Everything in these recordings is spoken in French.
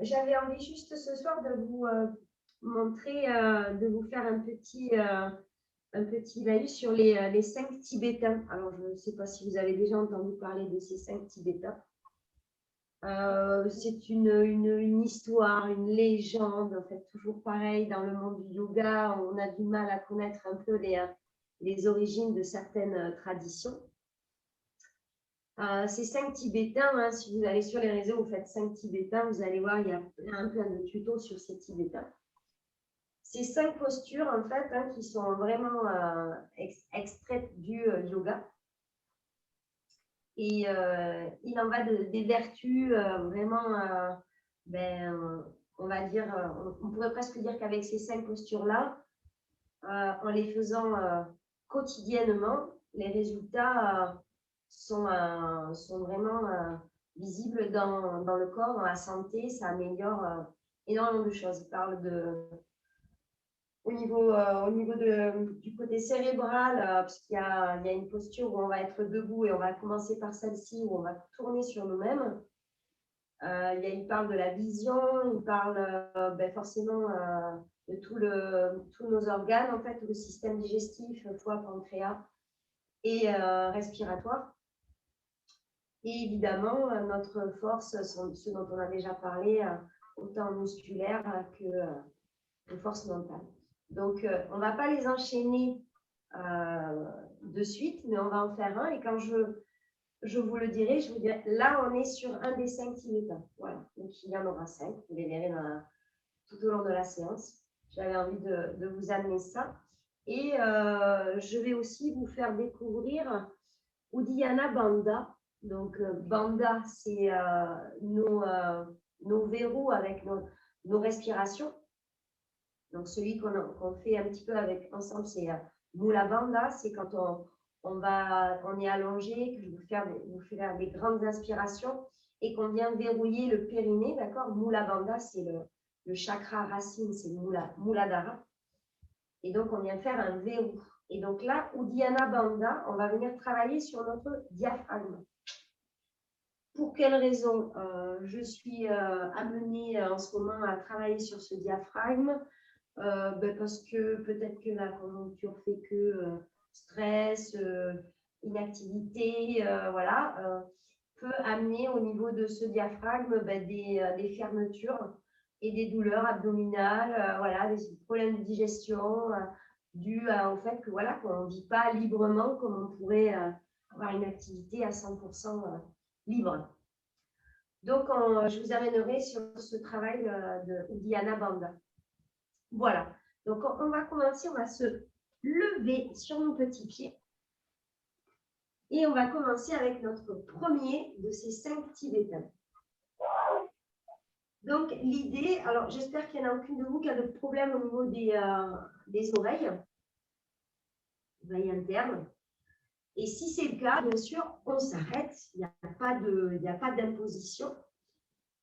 j'avais envie juste ce soir de vous montrer, de vous faire un petit live sur les 5 Tibétains. Alors, je ne sais pas si vous avez déjà entendu parler de ces 5 Tibétains. C'est une histoire, une légende, en fait, toujours pareil dans le monde du yoga. On a du mal à connaître un peu les origines de certaines traditions. Ces 5 Tibétains, hein, si vous allez sur les réseaux, vous faites 5 Tibétains, vous allez voir, il y a plein de tutos sur ces Tibétains. Ces 5 postures, en fait, hein, qui sont vraiment extraites du yoga. Et il en va des vertus vraiment, on va dire, on pourrait presque dire qu'avec ces 5 postures-là, en les faisant quotidiennement, les résultats sont vraiment visibles dans le corps, dans la santé. Ça améliore énormément de choses. Il parle au niveau du côté cérébral, parce qu'il y a une posture où on va être debout et on va commencer par celle-ci, où on va tourner sur nous-mêmes. Il parle de la vision, il parle forcément de tous nos organes, en fait, tout le système digestif, foie, pancréas et respiratoire. Et évidemment, notre force, ce dont on a déjà parlé, autant musculaire que force mentale. Donc, on ne va pas les enchaîner de suite, mais on va en faire un. Et quand je vous le dirai, je vous dirai, là, on est sur un des 5 Tibétains. Voilà, donc il y en aura 5, vous les verrez tout au long de la séance. J'avais envie de vous amener ça. Et je vais aussi vous faire découvrir Uddiyana Bandha. Donc, Bandha, c'est nos verrous avec nos respirations. Donc, celui qu'on fait un petit peu ensemble, c'est Mula Bandha. C'est quand on est allongé, que je vous faire des grandes inspirations et qu'on vient verrouiller le périnée, d'accord? Mula Bandha, c'est le chakra racine, c'est Muladhara. Et donc, on vient faire un verrou. Et donc là, Uddiyana Bandha, on va venir travailler sur notre diaphragme. Pour quelle raison je suis amenée en ce moment à travailler sur ce diaphragme? Parce que peut-être que la conjoncture fait que stress, inactivité, voilà, peut amener au niveau de ce diaphragme des fermetures et des douleurs abdominales, voilà, des problèmes de digestion dus au fait que voilà, qu'on ne vit pas librement comme on pourrait avoir une activité à 100% libre. Donc, je vous amènerai sur ce travail de Uddiyana Bandha. Voilà, donc on va commencer, on va se lever sur nos petits pieds et on va commencer avec notre premier de ces 5 Tibétains. Donc l'idée, alors j'espère qu'il n'y en a aucune de vous qui a de problème au niveau des oreilles internes. Et si c'est le cas, bien sûr, on s'arrête, il n'y a pas d'imposition.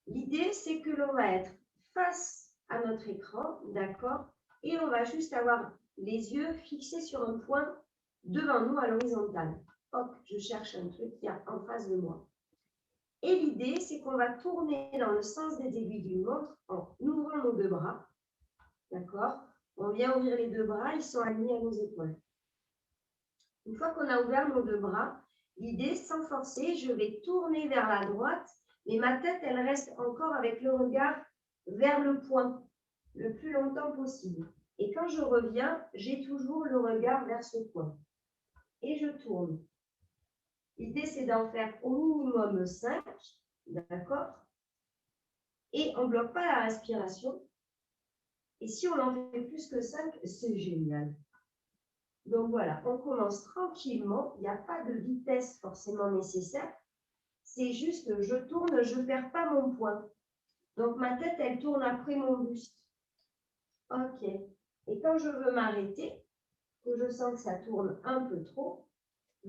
L'idée, c'est que l'on va être face à notre écran, d'accord? Et on va juste avoir les yeux fixés sur un point devant nous à l'horizontale. Hop, je cherche un truc qui est en face de moi. Et l'idée, c'est qu'on va tourner dans le sens des aiguilles d'une montre en ouvrant nos 2 bras. D'accord? On vient ouvrir les 2 bras, ils sont alignés à nos épaules. Une fois qu'on a ouvert nos 2 bras, l'idée, sans forcer, je vais tourner vers la droite, mais ma tête, elle reste encore avec le regard vers le point le plus longtemps possible. Et quand je reviens, j'ai toujours le regard vers ce point. Et je tourne. L'idée, c'est d'en faire au minimum 5, d'accord? Et on ne bloque pas la respiration. Et si on en fait plus que 5, c'est génial. Donc voilà, on commence tranquillement. Il n'y a pas de vitesse forcément nécessaire. C'est juste, je tourne, je ne perds pas mon point. Donc ma tête, elle tourne après mon buste. Ok. Et quand je veux m'arrêter, que je sens que ça tourne un peu trop,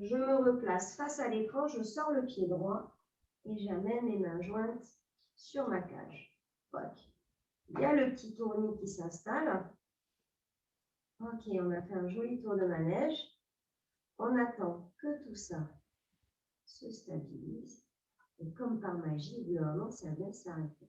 je me replace face à l'écran, je sors le pied droit et j'amène mes mains jointes sur ma cage. Ok. Il y a le petit tournis qui s'installe. Ok, on a fait un joli tour de manège. On attend que tout ça se stabilise. Et comme par magie, au bout d'un moment, ça vient s'arrêter.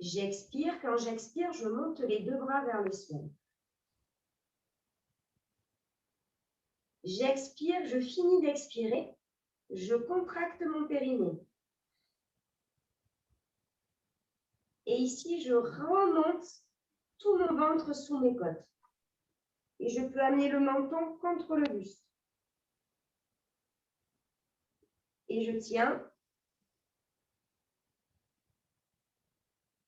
J'expire. Quand j'expire, je monte les deux bras vers le ciel. J'expire, je finis d'expirer. Je contracte mon périnée. Et ici, je remonte tout mon ventre sous mes côtes. Et je peux amener le menton contre le buste. Et je tiens.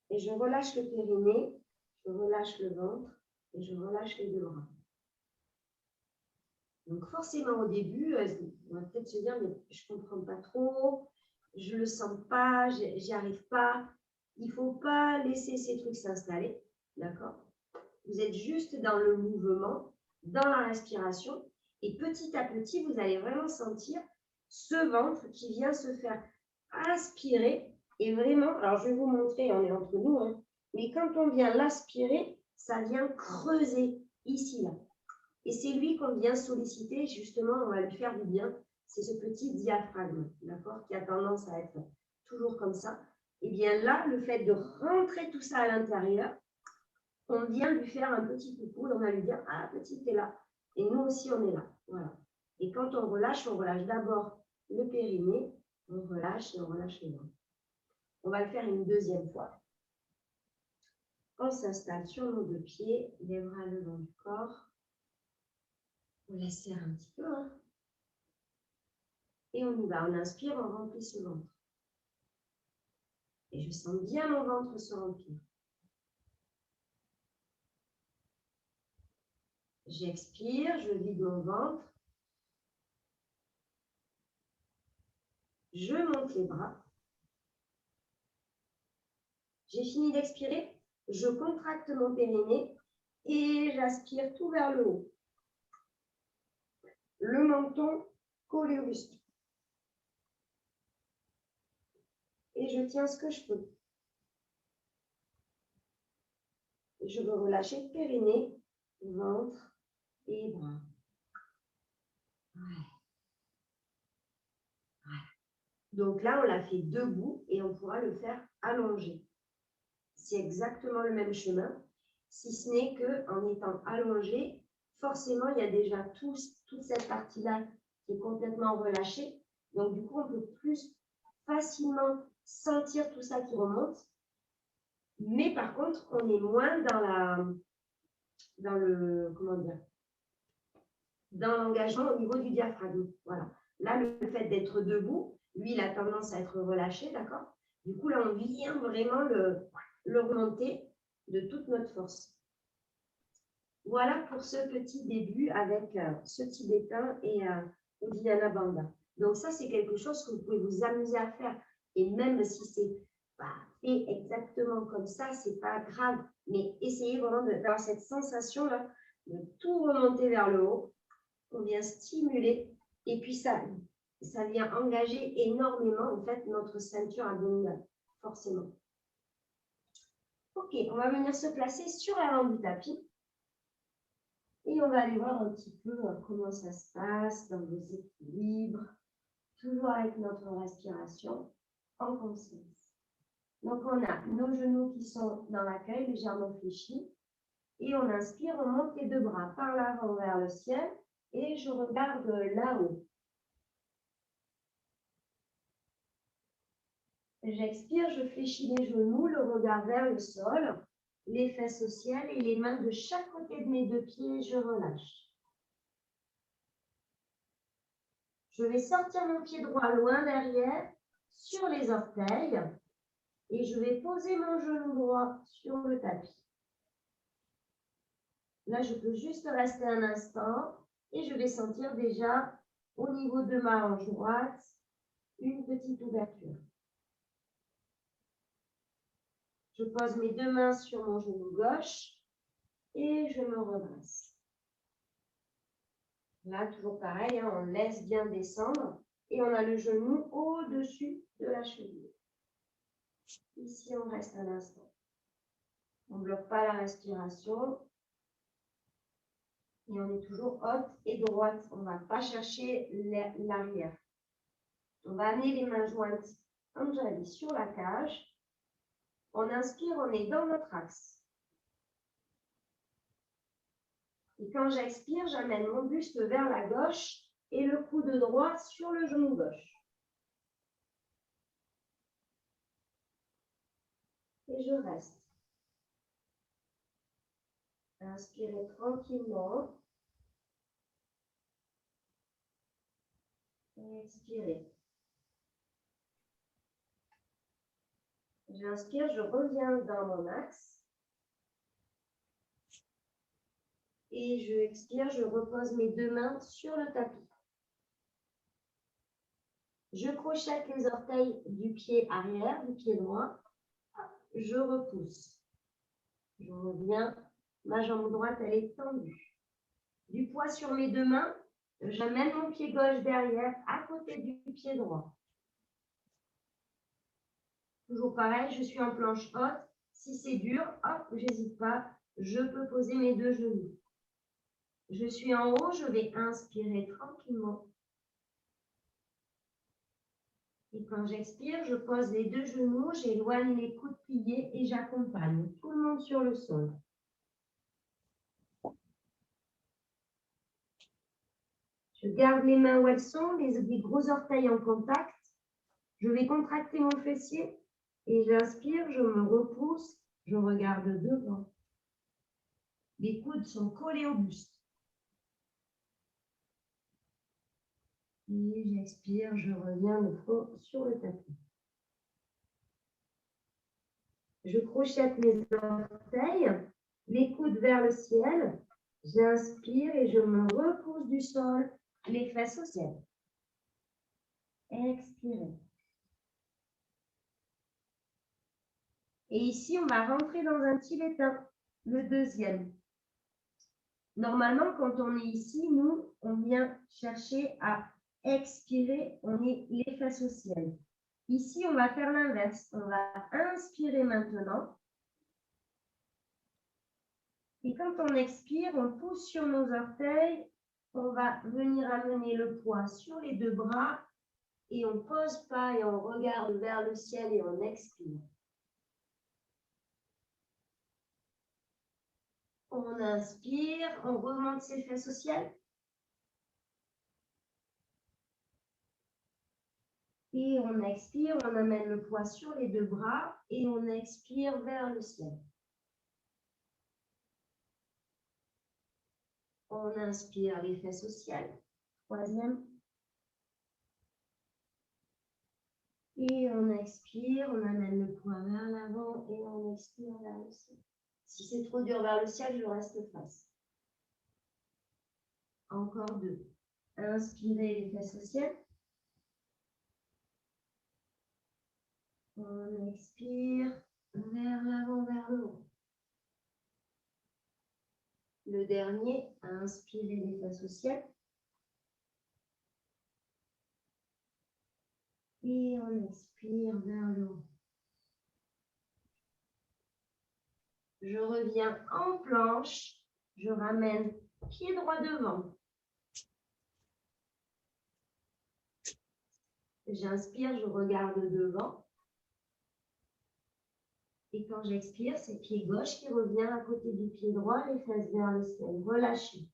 Et je relâche le périnée, je relâche le ventre et je relâche les deux bras. Donc forcément au début, on va peut-être se dire, mais je ne comprends pas trop, je ne le sens pas, j'y arrive pas. Il ne faut pas laisser ces trucs s'installer, d'accord? Vous êtes juste dans le mouvement, dans la respiration, et petit à petit, vous allez vraiment sentir ce ventre qui vient se faire aspirer. Et vraiment, alors je vais vous montrer, on est entre nous, hein, mais quand on vient l'aspirer, ça vient creuser ici, là. Et c'est lui qu'on vient solliciter, justement, on va lui faire du bien. C'est ce petit diaphragme, d'accord, qui a tendance à être toujours comme ça. Et bien là, le fait de rentrer tout ça à l'intérieur, on vient lui faire un petit coucou, on va lui dire, ah, petit, t'es là. Et nous aussi, on est là. Voilà. Et quand on relâche d'abord le périnée, on relâche et on relâche les mains. On va le faire une deuxième fois. On s'installe sur nos deux pieds, les bras le long du corps. On laisse serrer un petit peu. Hein. Et on y va. On inspire, on remplit ce ventre. Et je sens bien mon ventre se remplir. J'expire, je vide mon ventre. Je monte les bras. J'ai fini d'expirer. Je contracte mon périnée et j'aspire tout vers le haut. Le menton collé au buste. Et je tiens ce que je peux. Et je veux relâcher périnée, ventre et bras. Ouais. Donc là, on l'a fait debout et on pourra le faire allongé. C'est exactement le même chemin, si ce n'est qu'en étant allongé, forcément, il y a déjà toute cette partie-là qui est complètement relâchée. Donc, du coup, on peut plus facilement sentir tout ça qui remonte. Mais par contre, on est moins dans l'engagement au niveau du diaphragme. Voilà. Là, le fait d'être debout, lui, il a tendance à être relâché, d'accord? Du coup, là, on vient vraiment le remonter de toute notre force. Voilà pour ce petit début avec ce tibétain et Uddiyana Bandha. Donc ça, c'est quelque chose que vous pouvez vous amuser à faire. Et même si c'est pas fait exactement comme ça, c'est pas grave. Mais essayez vraiment d'avoir cette sensation-là, de tout remonter vers le haut. On vient stimuler. Et puis ça vient engager énormément, en fait, notre ceinture abdominale, forcément. Ok, on va venir se placer sur l'avant du tapis. Et on va aller voir un petit peu comment ça se passe dans vos équilibres, toujours avec notre respiration en conscience. Donc, on a nos genoux qui sont dans l'accueil, légèrement fléchis. Et on inspire, on monte les deux bras par l'avant vers le ciel. Et je regarde là-haut. J'expire, je fléchis les genoux, le regard vers le sol, les fesses au ciel et les mains de chaque côté de mes deux pieds, je relâche. Je vais sortir mon pied droit loin derrière, sur les orteils, et je vais poser mon genou droit sur le tapis. Là, je peux juste rester un instant, et je vais sentir déjà, au niveau de ma hanche droite, une petite ouverture. Je pose mes deux mains sur mon genou gauche, et je me redresse. Là, toujours pareil, hein, on laisse bien descendre et on a le genou au-dessus de la cheville. Ici, on reste un instant. On ne bloque pas la respiration. Et on est toujours haute et droite. On ne va pas chercher l'arrière. On va amener les mains jointes Anjali sur la cage. On inspire, on est dans notre axe. Et quand j'expire, j'amène mon buste vers la gauche et le coude droit sur le genou gauche. Et je reste. Inspirez tranquillement. Et expirez. J'inspire, je reviens dans mon axe. Et je expire, je repose mes deux mains sur le tapis. Je crochette les orteils du pied arrière, du pied droit. Je repousse. Je reviens. Ma jambe droite, elle est tendue. Du poids sur mes deux mains, j'amène mon pied gauche derrière, à côté du pied droit. Toujours pareil, je suis en planche haute. Si c'est dur, hop, j'hésite pas, je peux poser mes deux genoux. Je suis en haut, je vais inspirer tranquillement. Et quand j'expire, je pose les deux genoux, j'éloigne les coudes pliés et j'accompagne tout le monde sur le sol. Je garde les mains où elles sont, les gros orteils en contact. Je vais contracter mon fessier et j'inspire, je me repousse, je regarde devant. Les coudes sont collés au buste. Et j'expire, je reviens le front sur le tapis. Je crochette mes orteils, les coudes vers le ciel. J'inspire et je me repousse du sol, les fesses au ciel. Expirez. Et ici, on va rentrer dans un tibétain, le deuxième. Normalement, quand on est ici, nous, on vient chercher à expirer, on est les fesses au ciel. Ici, on va faire l'inverse. On va inspirer maintenant. Et quand on expire, on pousse sur nos orteils. On va venir amener le poids sur les deux bras. Et on ne pose pas et on regarde vers le ciel et on expire. On inspire, on remonte ses fesses au ciel. Et on expire, on amène le poids sur les deux bras et on expire vers le ciel. On inspire les fesses au ciel. Troisième. Et on expire, on amène le poids vers l'avant et on expire vers le ciel. Si c'est trop dur vers le ciel, je reste face. Encore deux. Inspirez les fesses au ciel. On expire vers l'avant, vers le haut. Le dernier, inspirez les fesses au ciel. Et on expire vers le haut. Je reviens en planche. Je ramène pied droit devant. J'inspire, je regarde devant. Et quand j'expire, c'est pied gauche qui revient à côté du pied droit, les fesses vers le ciel. Relâchez.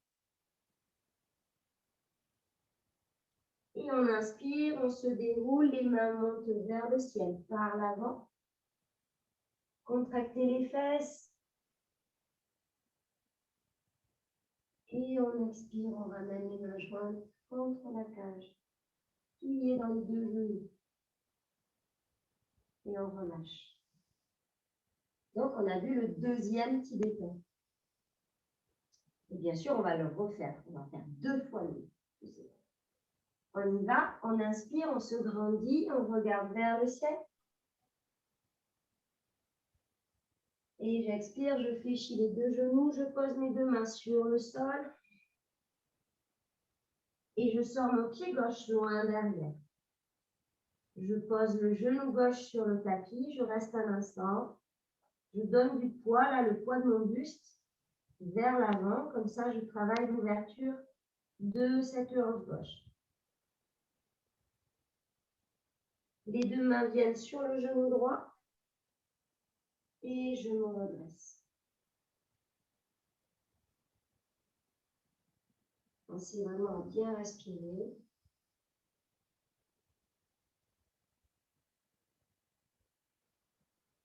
Et on inspire, on se déroule, les mains montent vers le ciel par l'avant. Contractez les fesses. Et on expire, on ramène les mains jointes contre la cage. Pliez dans les deux genoux. Et on relâche. Donc, on a vu le deuxième tibétain. Et bien sûr, on va le refaire. On va faire deux fois le. On y va, on inspire, on se grandit, on regarde vers le ciel. Et j'expire, je fléchis les deux genoux, je pose mes deux mains sur le sol. Et je sors mon pied gauche loin derrière. Je pose le genou gauche sur le tapis, je reste un instant. Je donne du poids, là, le poids de mon buste, vers l'avant. Comme ça, je travaille l'ouverture de cette hanche gauche. Les deux mains viennent sur le genou droit. Et je me redresse. Pensez vraiment à bien respirer.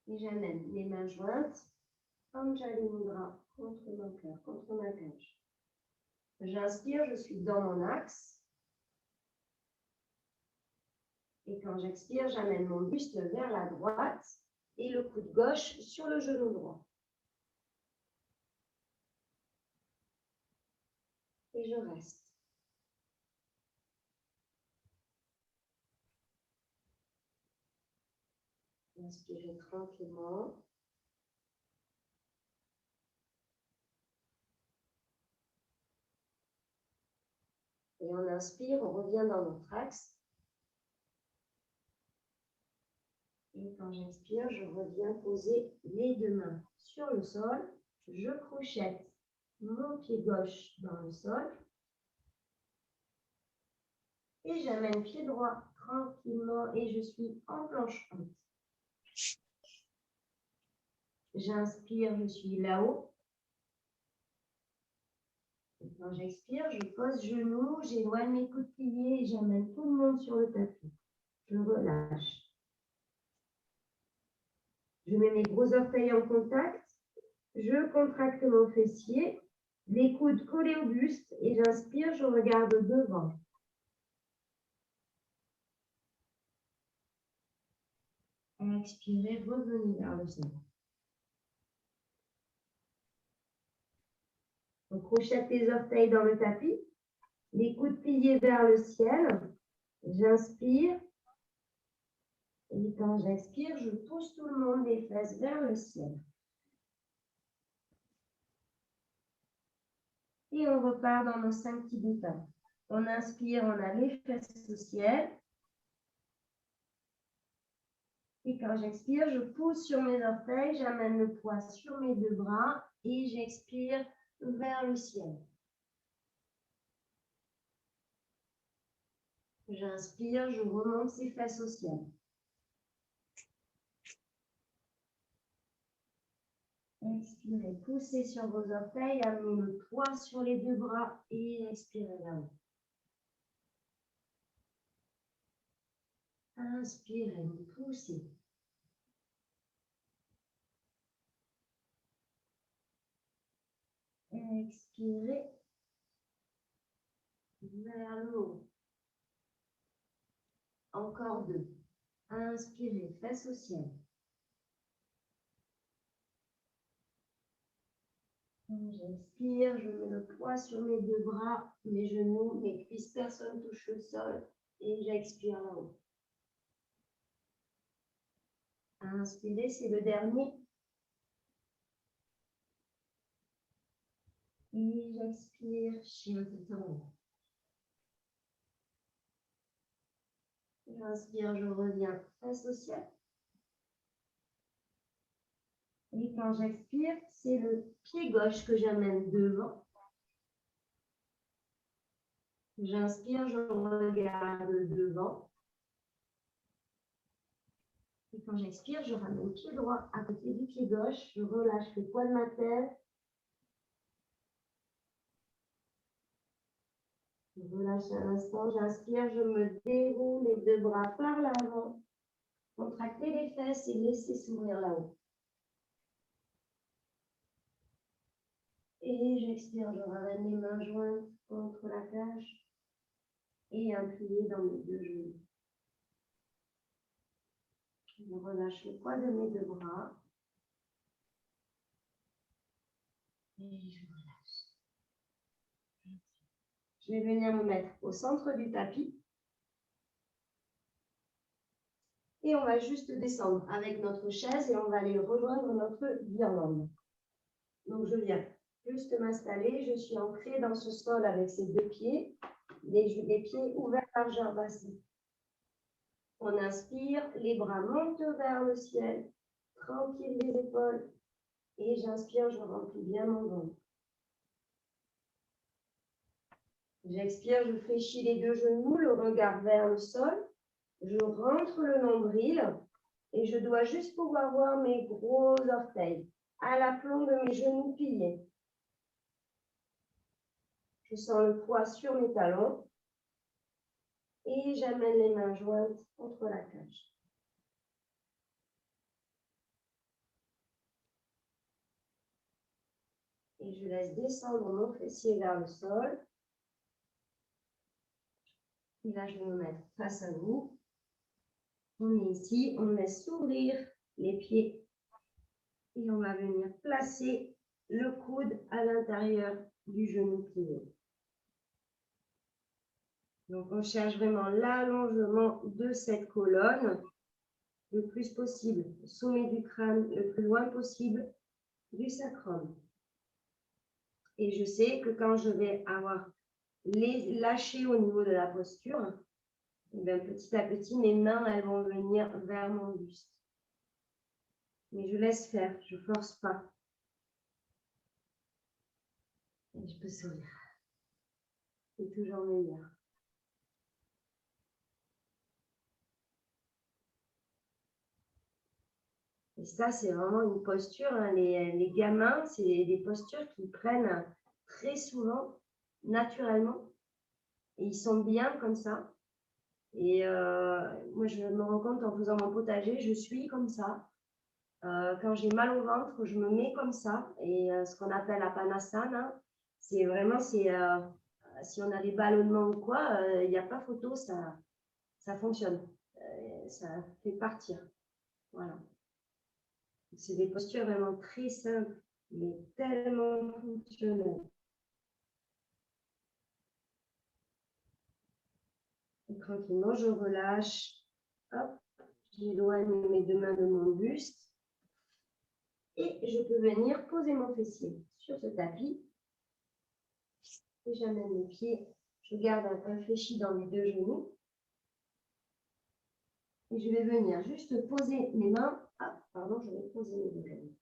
Et j'amène mes mains jointes, Anjali Mudra, contre mon cœur, contre ma cage. J'inspire, je suis dans mon axe. Et quand j'expire, j'amène mon buste vers la droite et le coude gauche sur le genou droit. Et je reste. Inspirez tranquillement. Et on inspire, on revient dans notre axe. Et quand j'expire, je reviens poser les deux mains sur le sol. Je crochette mon pied gauche dans le sol. Et j'amène pied droit tranquillement et je suis en planche haute. J'inspire, je suis là-haut. Et quand j'expire, je pose genoux, j'éloigne mes coudes pliés et j'amène tout le monde sur le tapis. Je relâche. Je mets mes gros orteils en contact. Je contracte mon fessier, les coudes collés au buste et j'inspire, je regarde devant. Expirez, revenez vers le sol. On crochette les orteils dans le tapis, les coudes pliés vers le ciel. J'inspire. Et quand j'expire, je pousse tout le monde les fesses vers le ciel. Et on repart dans nos 5 petits départs. On inspire, on a les fesses au ciel. Et quand j'expire, je pousse sur mes orteils, j'amène le poids sur mes deux bras et j'expire vers le ciel. J'inspire, je remonte ses fesses au ciel. Expirez, poussez sur vos orteils, amenez le poids sur les deux bras et expirez là-haut. Inspirez, poussez. Expirez vers le haut. Encore 2. Inspirez, fesses au ciel. J'inspire, je mets le poids sur mes deux bras, mes genoux, mes cuisses, personne touche le sol et j'expire là-haut. Inspirez, c'est le dernier. Et j'expire, chien tout en haut. J'inspire, je reviens face au ciel. Et quand j'expire, c'est le pied gauche que j'amène devant. J'inspire, je regarde devant. Et quand j'expire, je ramène le pied droit à côté du pied gauche. Je relâche le poids de ma tête. Je relâche un instant, j'inspire, je me déroule les deux bras par l'avant. Contractez les fesses et laissez s'ouvrir là-haut. Et j'expire, je ramène les mains jointes contre la cage et un plié dans mes deux genoux. Je relâche le poids de mes deux bras. Et je relâche. Je vais venir me mettre au centre du tapis. Et on va juste descendre avec notre chaise et on va aller rejoindre notre guirlande. Donc je viens juste m'installer. Je suis ancrée dans ce sol avec ces deux pieds. Les pieds ouverts, largeur bassin. On inspire, les bras montent vers le ciel. Tranquille les épaules. Et j'inspire, je remplis bien mon ventre. J'expire, je fléchis les deux genoux, le regard vers le sol. Je rentre le nombril Et je dois juste pouvoir voir mes gros orteils à l'aplomb de mes genoux pliés. Je sens le poids sur mes talons. Et j'amène les mains jointes contre la cage. Et je laisse descendre mon fessier vers le sol. Et là, je vais me mettre face à vous. On est ici, on laisse s'ouvrir les pieds. Et on va venir placer le coude à l'intérieur du genou plié. Donc, on cherche vraiment l'allongement de cette colonne le plus possible, au sommet du crâne, le plus loin possible du sacrum. Et je sais que quand je vais avoir lâché au niveau de la posture, et bien petit à petit, mes mains elles vont venir vers mon buste. Mais je laisse faire, je ne force pas. Et je peux sourire. C'est toujours meilleur. Et ça, c'est vraiment une posture. Hein. Les gamins, c'est des postures qu'ils prennent très souvent, naturellement. Et ils sont bien comme ça. Et moi, je me rends compte en faisant mon potager, je suis comme ça. Quand j'ai mal au ventre, je me mets comme ça. Et ce qu'on appelle la panasana, c'est vraiment, si on a des ballonnements ou quoi, il n'y a pas photo, ça fonctionne. Ça fait partir. Voilà. C'est des postures vraiment très simples, mais tellement fonctionnelles. Et tranquillement, je relâche. Hop, j'éloigne mes deux mains de mon buste. Et je peux venir poser mon fessier sur ce tapis. Et j'amène mes pieds. Je garde un fléchi dans mes deux genoux. Et je vais venir juste poser mes mains. Ah, pardon, je vais poser mes deux genoux.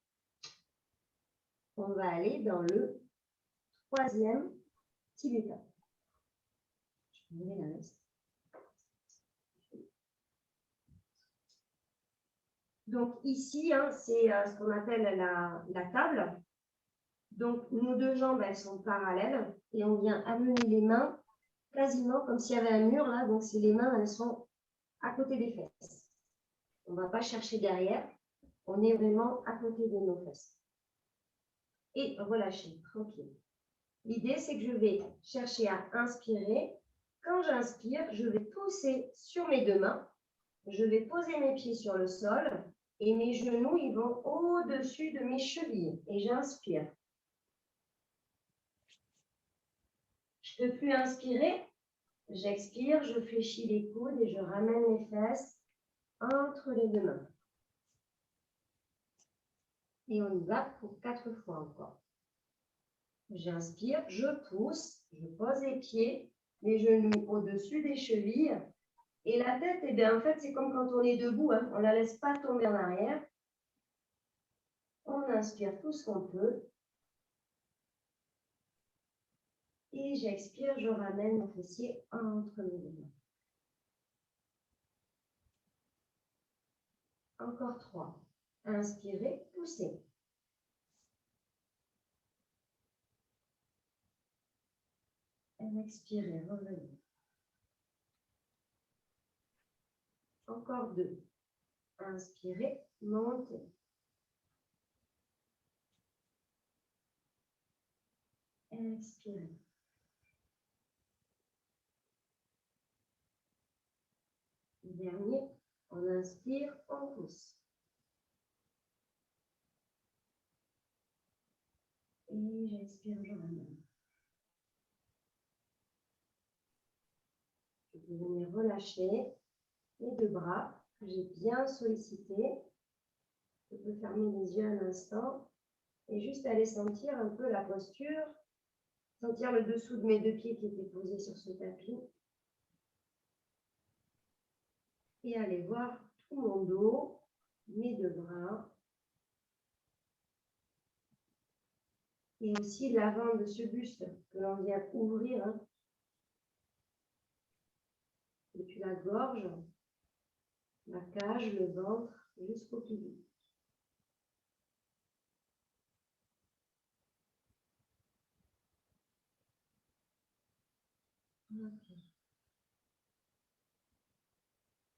On va aller dans le troisième Tibétain. Je vais la veste. Donc ici, hein, c'est ce qu'on appelle la table. Donc nos deux jambes, elles sont parallèles et on vient amener les mains quasiment comme s'il y avait un mur là. Donc les mains, elles sont à côté des fesses. On ne va pas chercher derrière. On est vraiment à côté de nos fesses. Et relâcher, tranquille. L'idée, c'est que je vais chercher à inspirer. Quand j'inspire, je vais pousser sur mes deux mains. Je vais poser mes pieds sur le sol. Et mes genoux, ils vont au-dessus de mes chevilles. Et j'inspire. Je ne peux plus inspirer. J'expire, je fléchis les coudes et je ramène les fesses entre les deux mains. Et on y va pour 4 fois encore. J'inspire, je pousse, je pose les pieds, les genoux au-dessus des chevilles. Et la tête, eh bien, en fait, c'est comme quand on est debout, hein. On ne la laisse pas tomber en arrière. On inspire tout ce qu'on peut. Et j'expire, je ramène mon fessier entre mes deux mains. Encore 3. Inspirez, poussez. Expirez, revenez. Encore 2. Inspirez, montez. Expirez. Dernier, on inspire, on pousse. Et j'expire, je ramène. Je vais venir relâcher les deux bras que j'ai bien sollicités. Je peux fermer les yeux un instant et juste aller sentir un peu la posture, sentir le dessous de mes deux pieds qui étaient posés sur ce tapis. Et aller voir tout mon dos, mes deux bras. Et aussi l'avant de ce buste que l'on vient ouvrir. Hein. Depuis la gorge, la cage, le ventre. jusqu'au pilier. Okay.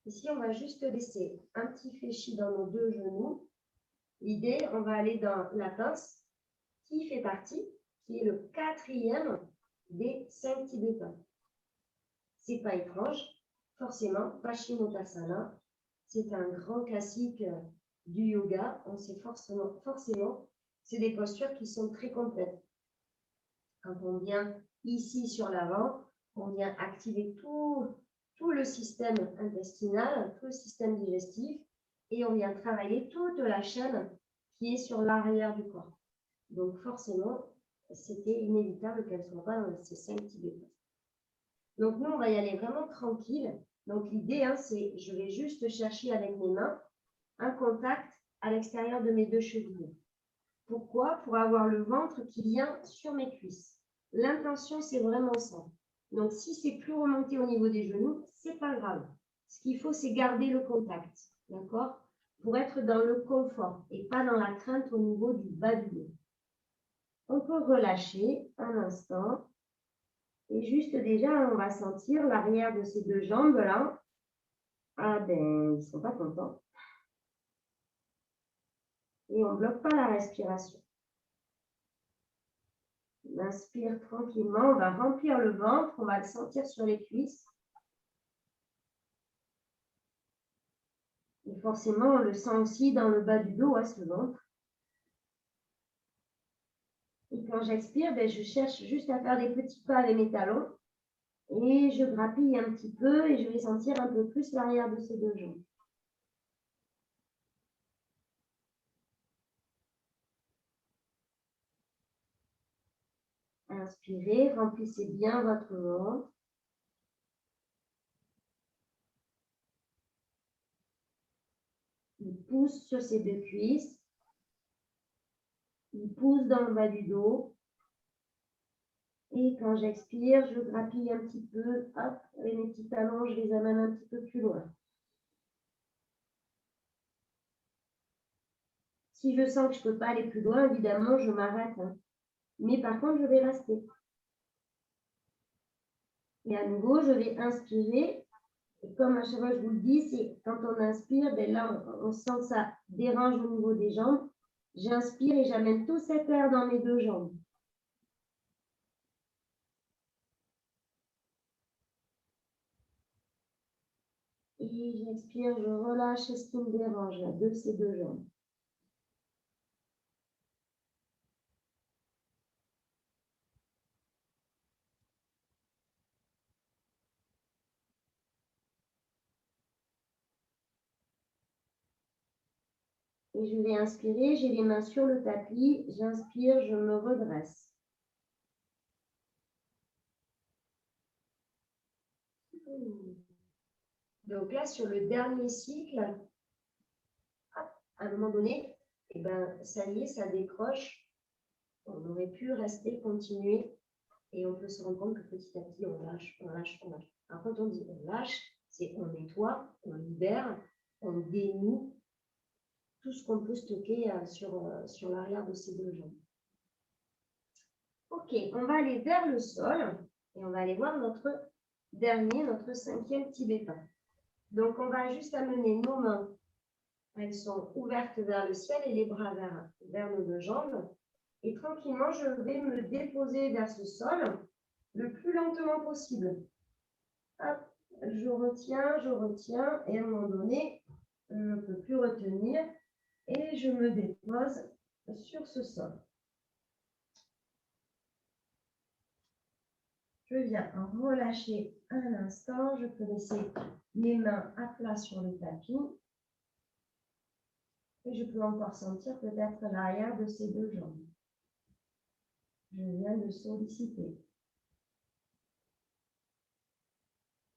Ici, on va juste laisser un petit fléchi dans nos deux genoux. L'idée, on va aller dans la pince qui fait partie, qui est le 4e des 5 tibétains. C'est pas étrange, forcément, Paschimottanasana, c'est un grand classique du yoga. On sait forcément, c'est des postures qui sont très complètes. Quand on vient ici sur l'avant, on vient activer tout le système intestinal, tout le système digestif, et on vient travailler toute la chaîne qui est sur l'arrière du corps. Donc forcément, c'était inévitable qu'elle ne soit pas dans ces 5 tibétains. Donc nous, on va y aller vraiment tranquille. Donc l'idée, c'est je vais juste chercher avec mes mains un contact à l'extérieur de mes deux chevilles. Pourquoi? Pour avoir le ventre qui vient sur mes cuisses. L'intention, c'est vraiment ça. Donc si c'est plus remonté au niveau des genoux, c'est pas grave. Ce qu'il faut, c'est garder le contact, d'accord? Pour être dans le confort et pas dans la crainte au niveau du bas du dos. On peut relâcher un instant. Et juste déjà, on va sentir l'arrière de ces deux jambes là. Ah ben, ils ne sont pas contents. Et on ne bloque pas la respiration. On inspire tranquillement, on va remplir le ventre, on va le sentir sur les cuisses. Et forcément, on le sent aussi dans le bas du dos, ce ventre. Et quand j'expire, ben, je cherche juste à faire des petits pas avec mes talons. Et je grappille un petit peu et je vais sentir un peu plus l'arrière de ces deux jambes. Inspirez, remplissez bien votre ventre. Il pousse sur ses deux cuisses. Il pousse dans le bas du dos. Et quand j'expire, je grappille un petit peu. Hop, avec mes petits talons, je les amène un petit peu plus loin. Si je sens que je ne peux pas aller plus loin, évidemment, je m'arrête. Mais par contre, je vais rester. Et à nouveau, je vais inspirer. Et comme à chaque fois, je vous le dis, c'est quand on inspire, ben là, on sent que ça dérange au niveau des jambes. J'inspire et j'amène tout cet air dans mes deux jambes. Et j'expire, je relâche ce qui me dérange là, de ces deux jambes. Et je vais inspirer, j'ai les mains sur le tapis, j'inspire, je me redresse. Donc là, sur le dernier cycle, à un moment donné, eh ben, ça y est, ça décroche. On aurait pu rester, continuer, et on peut se rendre compte que petit à petit, on lâche, on lâche, on lâche. Alors quand on dit on lâche, c'est on nettoie, on libère, on dénoue tout ce qu'on peut stocker sur l'arrière de ces deux jambes. Ok, on va aller vers le sol et on va aller voir notre dernier, notre 5e tibétain. Donc, on va juste amener nos mains, elles sont ouvertes vers le ciel et les bras vers nos deux jambes. Et tranquillement, je vais me déposer vers ce sol le plus lentement possible. Hop, je retiens, et à un moment donné, je ne peux plus retenir et je me dépose sur ce sol. Je viens relâcher un instant, je peux laisser mes mains à plat sur le tapis. Et je peux encore sentir peut-être l'arrière de ces deux jambes. Je viens de solliciter.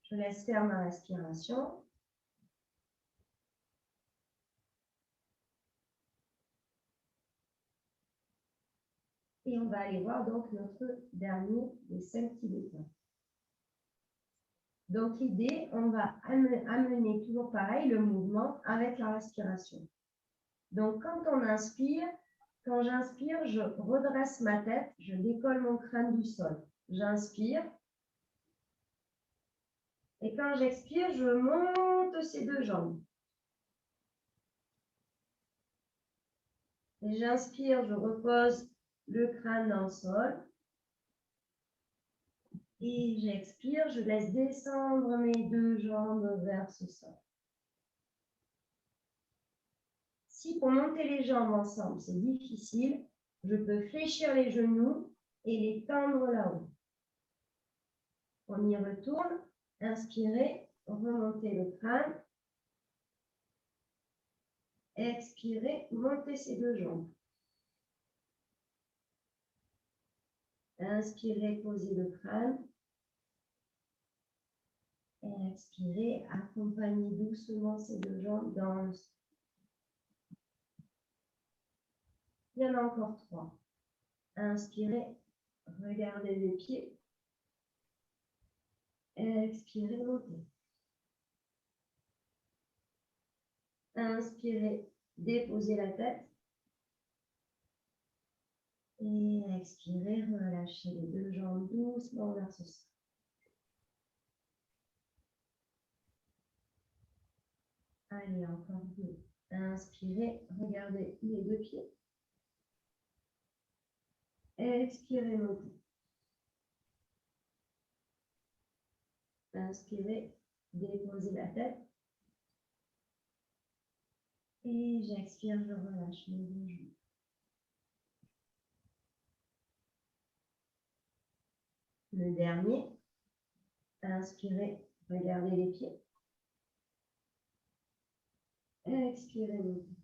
Je laisse faire ma respiration. Et on va aller voir donc notre dernier des 5 tibétains. Donc, l'idée, on va amener toujours pareil le mouvement avec la respiration. Donc, quand j'inspire, je redresse ma tête, je décolle mon crâne du sol. J'inspire. Et quand j'expire, je monte ces deux jambes. Et j'inspire, je repose le crâne dans le sol. Et j'expire, je laisse descendre mes deux jambes vers ce sol. Si pour monter les jambes ensemble, c'est difficile, je peux fléchir les genoux et les tendre là-haut. On y retourne. Inspirez, remontez le crâne. Expirez, montez ces deux jambes. Inspirez, posez le crâne. Et expirez, accompagnez doucement ces deux jambes dans le sol. Il y en a encore 3. Inspirez, regardez les pieds. Expirez, montez. Inspirez, déposez la tête. Et expirez, relâchez les deux jambes doucement vers ce sol. Allez, encore 2. Inspirez, regardez les deux pieds. Expirez, montez. Inspirez, déposez la tête. Et j'expire, je relâche mes deux jambes. Le dernier. Inspirez, regardez les pieds. Expirez, montez.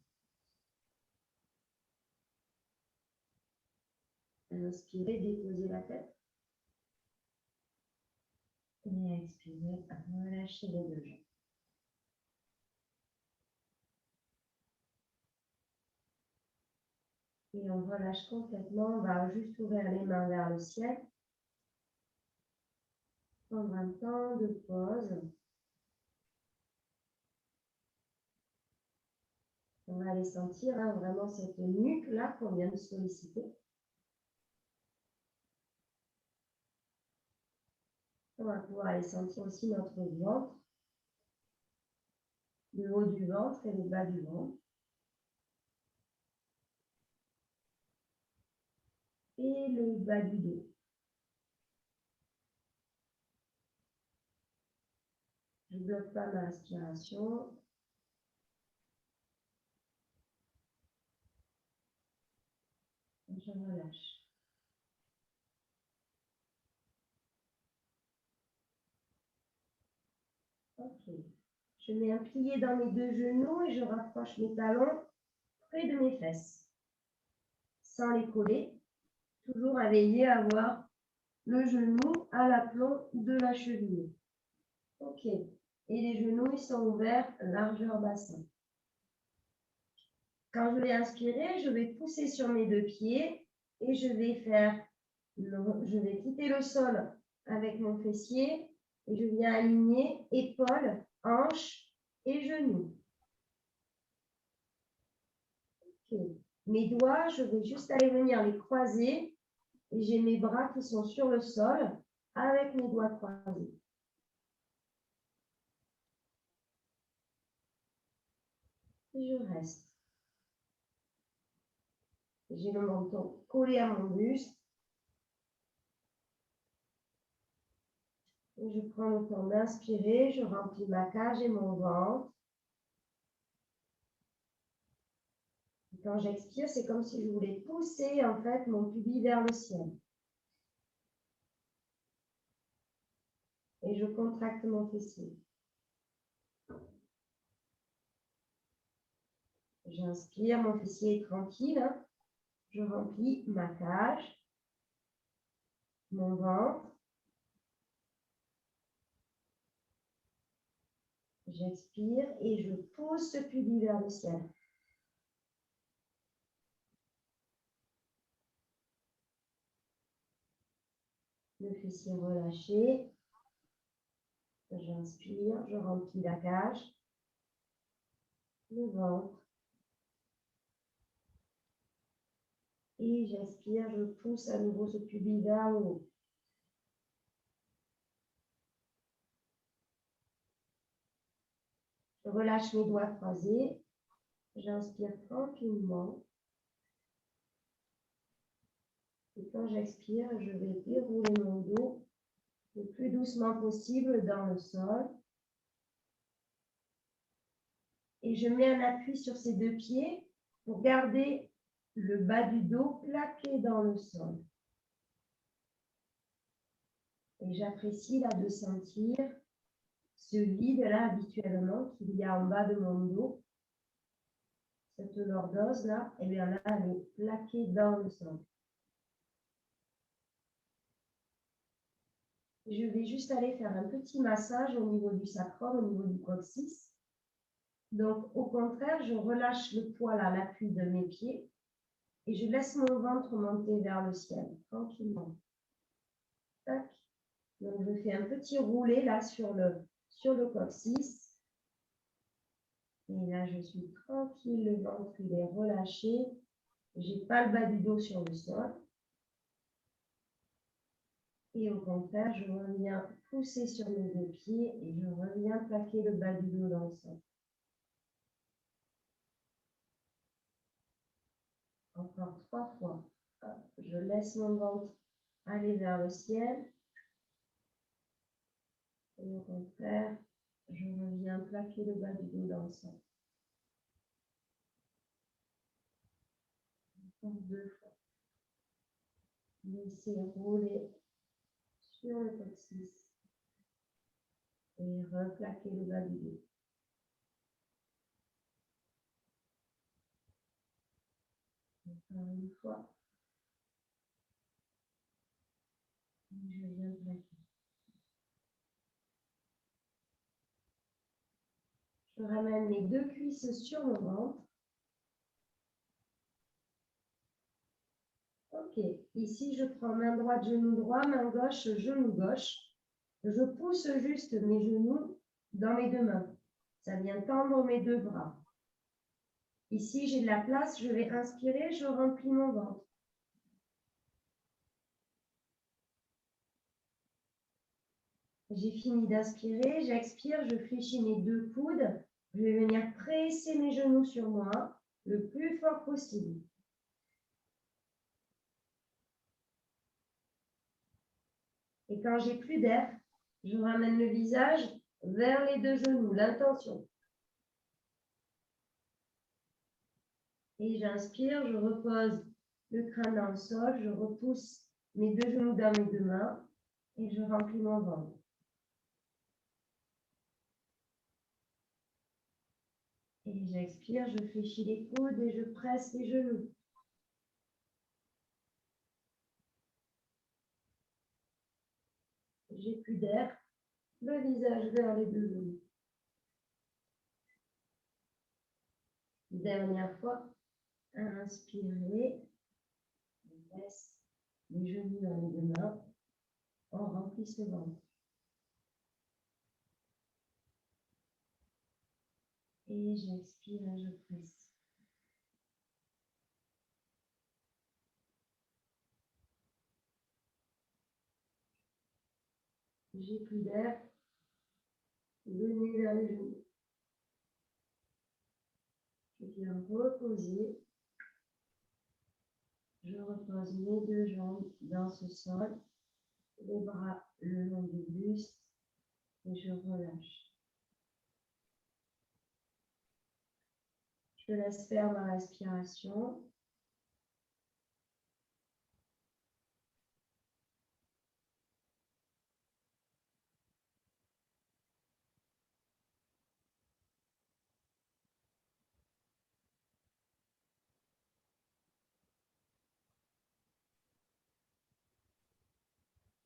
Inspirez, déposez la tête. Et expirez, relâchez les deux jambes. Et on relâche complètement. On va juste ouvrir les mains vers le ciel. Prendre un temps de pause. On va aller sentir vraiment cette nuque-là qu'on vient de solliciter. On va pouvoir aller sentir aussi notre ventre, le haut du ventre et le bas du ventre. Et le bas du dos. Je ne bloque pas ma respiration. Je relâche. Ok. Je mets un plié dans mes deux genoux et je rapproche mes talons près de mes fesses. Sans les coller. Toujours à veiller à avoir le genou à l'aplomb de la cheville. Ok. Et les genoux, ils sont ouverts, largeur bassin. Quand je vais inspirer, je vais pousser sur mes deux pieds et je vais quitter le sol avec mon fessier et je viens aligner épaules, hanches et genoux. Okay. Mes doigts, je vais juste aller venir les croiser et j'ai mes bras qui sont sur le sol avec mes doigts croisés. Et je reste. J'ai le menton collé à mon buste. Et je prends le temps d'inspirer, je remplis ma cage et mon ventre. Et quand j'expire, c'est comme si je voulais pousser en fait mon pubis vers le ciel. Et je contracte mon fessier. J'inspire, mon fessier est tranquille. Je remplis ma cage, mon ventre. J'expire et je pousse ce pubis vers le ciel. Le fessier relâché. J'inspire, je remplis la cage, le ventre. Et j'expire, je pousse à nouveau ce pubis vers le haut. Je relâche mes doigts croisés. J'inspire tranquillement. Et quand j'expire, je vais dérouler mon dos le plus doucement possible dans le sol. Et je mets un appui sur ces deux pieds pour garder le bas du dos plaqué dans le sol. Et j'apprécie là de sentir ce vide-là habituellement qu'il y a en bas de mon dos. Cette lordose là, et bien là, elle est plaquée dans le sol. Je vais juste aller faire un petit massage au niveau du sacrum, au niveau du coccyx. Donc, au contraire, je relâche le poids à l'appui de mes pieds et je laisse mon ventre monter vers le ciel, tranquillement. Tac. Donc, je fais un petit roulé là sur le coccyx. Et là, je suis tranquille, le ventre il est relâché. Je n'ai pas le bas du dos sur le sol. Et au contraire, je reviens pousser sur mes deux pieds et je reviens plaquer le bas du dos dans le sol. Encore 3 fois. Hop, je laisse mon ventre aller vers le ciel. Et au contraire, je reviens plaquer le bas du dos dans le sol. Encore 2 fois. Laissez rouler sur le coccyx et replaquer le bas du dos. Encore une fois. Et je viens plaquer. Je ramène mes deux cuisses sur mon ventre. Ok, ici je prends main droite, genou droit, main gauche, genou gauche. Je pousse juste mes genoux dans mes deux mains. Ça vient tendre mes deux bras. Ici j'ai de la place, je vais inspirer, je remplis mon ventre. J'ai fini d'inspirer, j'expire, je fléchis mes deux coudes. Je vais venir presser mes genoux sur moi le plus fort possible. Et quand j'ai plus d'air, je ramène le visage vers les deux genoux, l'intention. Et j'inspire, je repose le crâne dans le sol, je repousse mes deux genoux dans mes deux mains et je remplis mon ventre. Et j'expire, je fléchis les coudes et je presse les genoux. J'ai plus d'air, le visage vers les deux genoux. Dernière fois, inspirez, on laisse les genoux dans les deux mains, on remplit ce ventre. Et j'expire et je presse. J'ai plus d'air, venez vers les genoux. Je viens reposer. Je repose mes deux jambes dans ce sol, les bras le long du buste et je relâche. Je laisse faire ma respiration.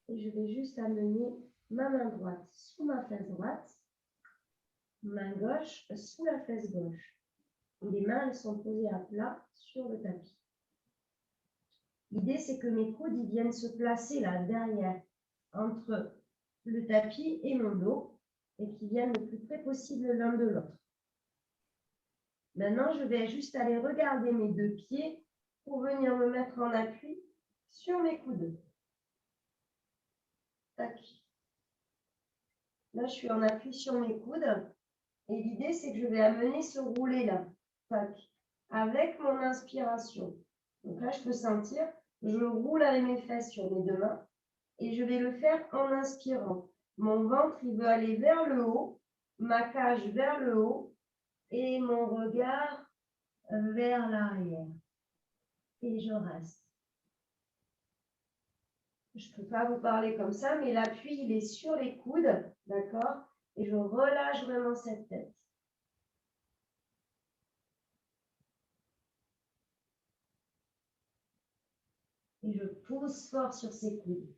Et je vais juste amener ma main droite sous ma fesse droite, main gauche sous la fesse gauche. Et les mains elles sont posées à plat sur le tapis. L'idée, c'est que mes coudes ils viennent se placer là derrière, entre le tapis et mon dos. et qui viennent le plus près possible l'un de l'autre. Maintenant, je vais juste aller regarder mes deux pieds pour venir me mettre en appui sur mes coudes. Tac. Là, je suis en appui sur mes coudes. Et l'idée, c'est que je vais amener ce roulé-là. Tac. Avec mon inspiration. Donc là, je peux sentir, je roule avec mes fesses sur mes deux mains. Et je vais le faire en inspirant. Mon ventre, il veut aller vers le haut. Ma cage vers le haut. Et mon regard vers l'arrière. Et je reste. Je ne peux pas vous parler comme ça, mais l'appui, il est sur les coudes, d'accord? Et je relâche vraiment cette tête. Et je pousse fort sur ces coudes.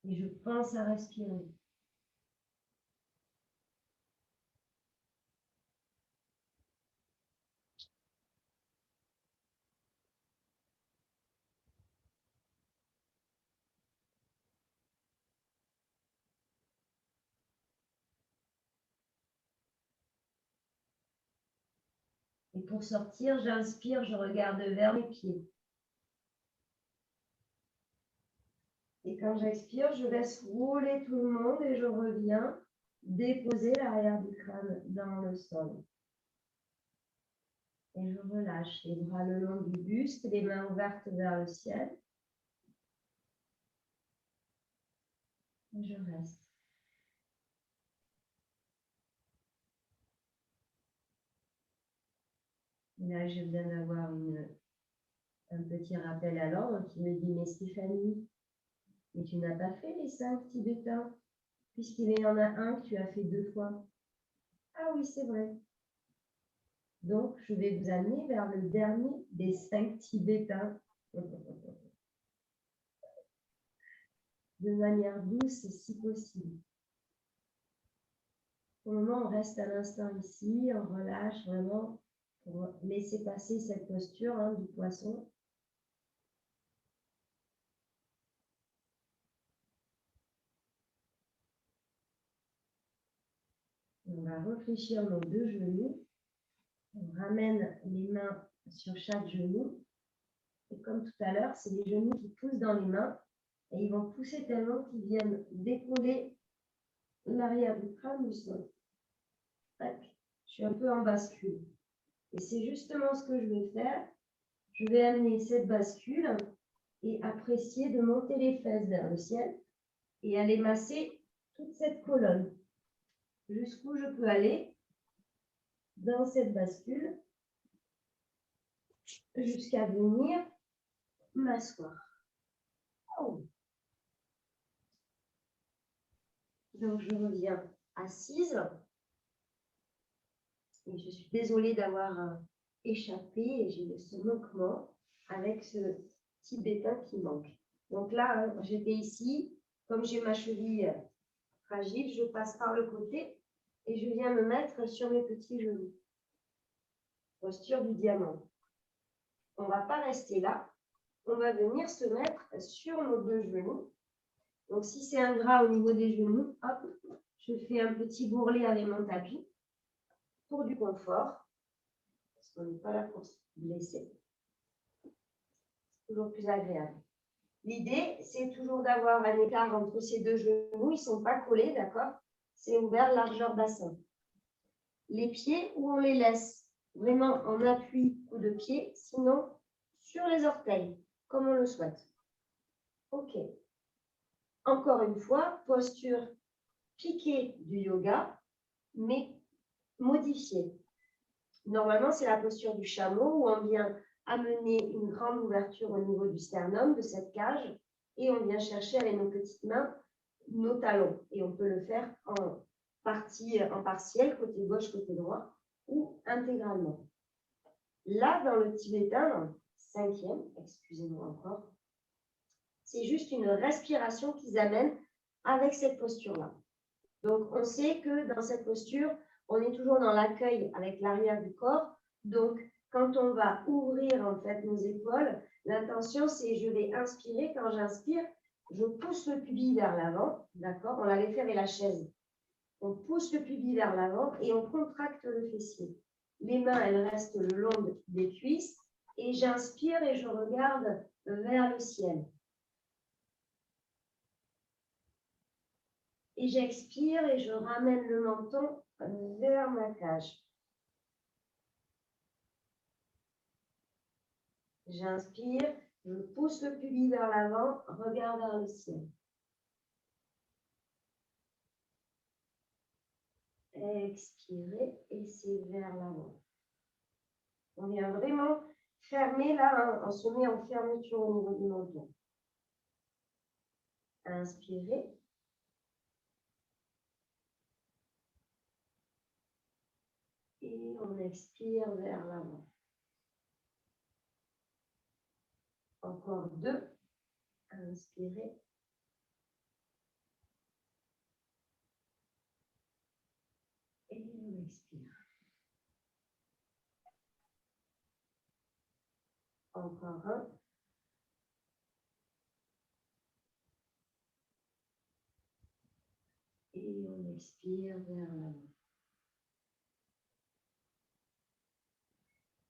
Et je pense à respirer. Et pour sortir, j'inspire, je regarde vers mes pieds. Et quand j'expire, je laisse rouler tout le monde et je reviens déposer l'arrière du crâne dans le sol. Et je relâche les bras le long du buste, les mains ouvertes vers le ciel. Et je reste. Et là, je viens d'avoir un petit rappel à l'ordre qui me dit « Mais Stéphanie, mais tu n'as pas fait les 5 tibétains, puisqu'il y en a un que tu as fait 2 fois. » Ah oui, c'est vrai. Donc, je vais vous amener vers le dernier des 5 tibétains. De manière douce, si possible. Pour le moment, on reste à l'instant ici, on relâche vraiment pour laisser passer cette posture du poisson. On va réfléchir nos 2 genoux. On ramène les mains sur chaque genou. Et comme tout à l'heure, c'est les genoux qui poussent dans les mains. Et ils vont pousser tellement qu'ils viennent décoller l'arrière du crâne du sol. Je suis un peu en bascule. Et c'est justement ce que je vais faire. Je vais amener cette bascule et apprécier de monter les fesses vers le ciel et aller masser toute cette colonne. Jusqu'où je peux aller dans cette bascule jusqu'à venir m'asseoir. Oh. Donc, je reviens assise. Et je suis désolée d'avoir échappé et j'ai ce manquement avec ce tibétain qui manque. Donc là, j'étais ici. Comme j'ai ma cheville fragile, je passe par le côté et je viens me mettre sur mes petits genoux. Posture du diamant. On ne va pas rester là. On va venir se mettre sur nos 2 genoux. Donc, si c'est un gras au niveau des genoux, hop, je fais un petit bourrelet avec mon tapis pour du confort. Parce qu'on n'est pas là pour se blesser. C'est toujours plus agréable. L'idée, c'est toujours d'avoir un écart entre ces 2 genoux. Ils ne sont pas collés, d'accord? C'est ouvert largeur bassin. Les pieds, où on les laisse vraiment en appui ou de pied, sinon sur les orteils, comme on le souhaite. OK. Encore une fois, posture piquée du yoga, mais modifiée. Normalement, c'est la posture du chameau où on vient amener une grande ouverture au niveau du sternum, de cette cage, et on vient chercher avec nos petites mains nos talons. Et on peut le faire en partiel, côté gauche, côté droit, ou intégralement. Là, dans le tibétain, 5e, excusez-moi encore, c'est juste une respiration qu'ils amènent avec cette posture-là. Donc, on sait que dans cette posture, on est toujours dans l'accueil avec l'arrière du corps. Donc, quand on va ouvrir en fait nos épaules, l'intention c'est je vais inspirer. Quand j'inspire, je pousse le pubis vers l'avant, d'accord? On l'avait fait avec la chaise. On pousse le pubis vers l'avant et on contracte le fessier. Les mains, elles restent le long des cuisses et j'inspire et je regarde vers le ciel. Et j'expire et je ramène le menton vers ma cage. J'inspire, je pousse le pubis vers l'avant, regarde vers le ciel. Expirez et c'est vers l'avant. On vient vraiment fermer là, on se met en fermeture au niveau du menton. Inspirez. Et on expire vers l'avant. Encore 2. Inspirez. Et on expire. Encore 1. Et on expire vers l'avant.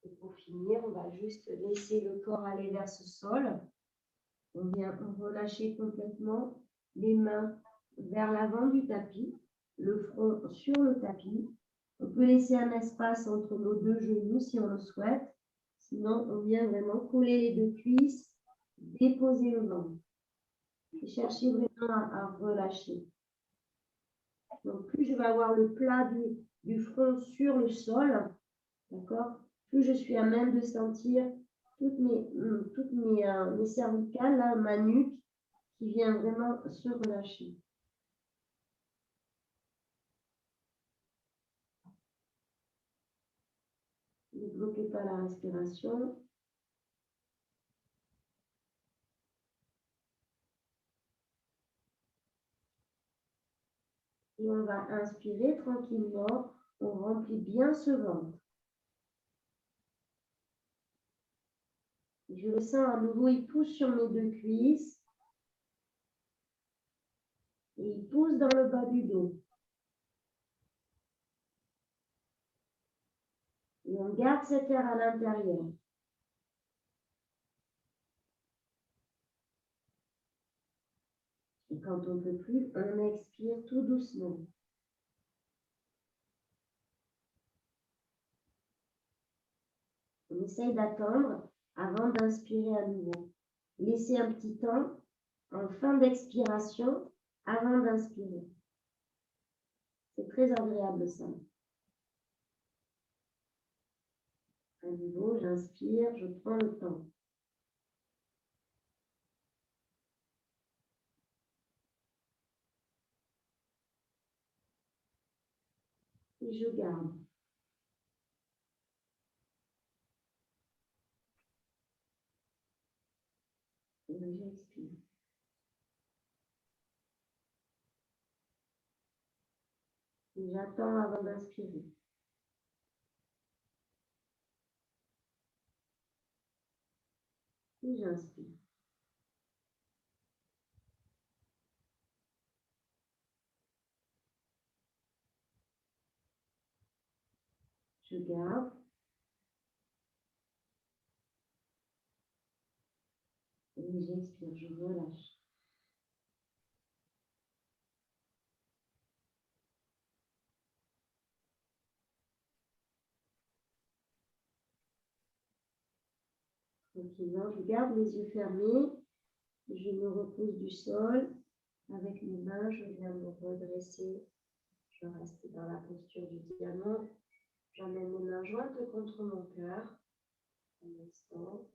Et pour finir, on va juste laisser le corps aller vers ce sol. On vient relâcher complètement les mains vers l'avant du tapis, le front sur le tapis. On peut laisser un espace entre nos deux genoux si on le souhaite. Sinon, on vient vraiment coller les deux cuisses, déposer le ventre. Et chercher vraiment à relâcher. Donc, plus je vais avoir le plat du front sur le sol, d'accord, plus je suis à même de sentir toutes mes cervicales, là, ma nuque, qui vient vraiment se relâcher. Ne bloquez pas la respiration. Et on va inspirer tranquillement. On remplit bien ce ventre. Je le sens à nouveau, il pousse sur mes deux cuisses. Et il pousse dans le bas du dos. Et on garde cet air à l'intérieur. Et quand on ne peut plus, on expire tout doucement. On essaye d'attendre avant d'inspirer à nouveau. Laissez un petit temps en fin d'expiration avant d'inspirer. C'est très agréable ça. À nouveau, j'inspire, je prends le temps. Et je garde. Et j'expire. Et j'attends avant d'inspirer. Et j'inspire. Je garde. Et j'expire, je relâche. Tranquillement, je garde les yeux fermés. Je me repose du sol. Avec mes mains, je viens me redresser. Je reste dans la posture du diamant. J'emmène mes mains jointes contre mon cœur. Un instant.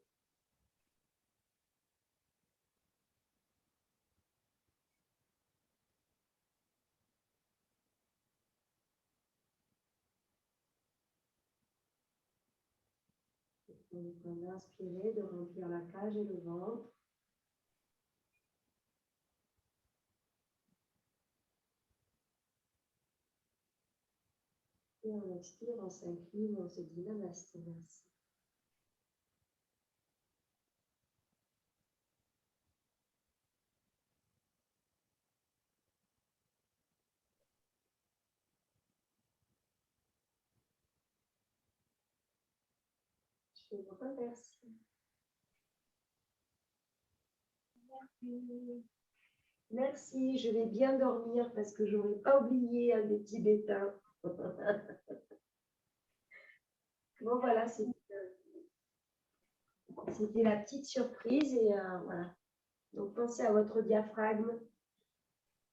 Donc, on va inspirer de remplir la cage et le ventre. Et on expire, on s'incline, on se dit Namasté, merci. Je vous remercie. Merci, je vais bien dormir parce que je n'aurais pas oublié un des Tibétains. Bon, voilà, c'était la petite surprise et voilà. Donc, pensez à votre diaphragme.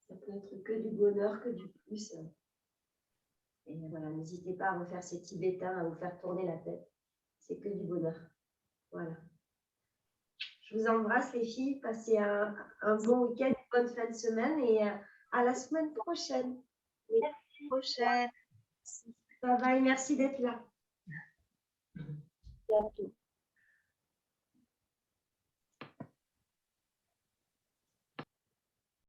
Ça peut être que du bonheur, que du plus. Et voilà, n'hésitez pas à refaire ces Tibétains, à vous faire tourner la tête. C'est que du bonheur. Voilà. Je vous embrasse les filles. Passez un bon week-end, une bonne fin de semaine et à la semaine prochaine. Merci. Prochaine. Bye bye, merci d'être là. Bientôt.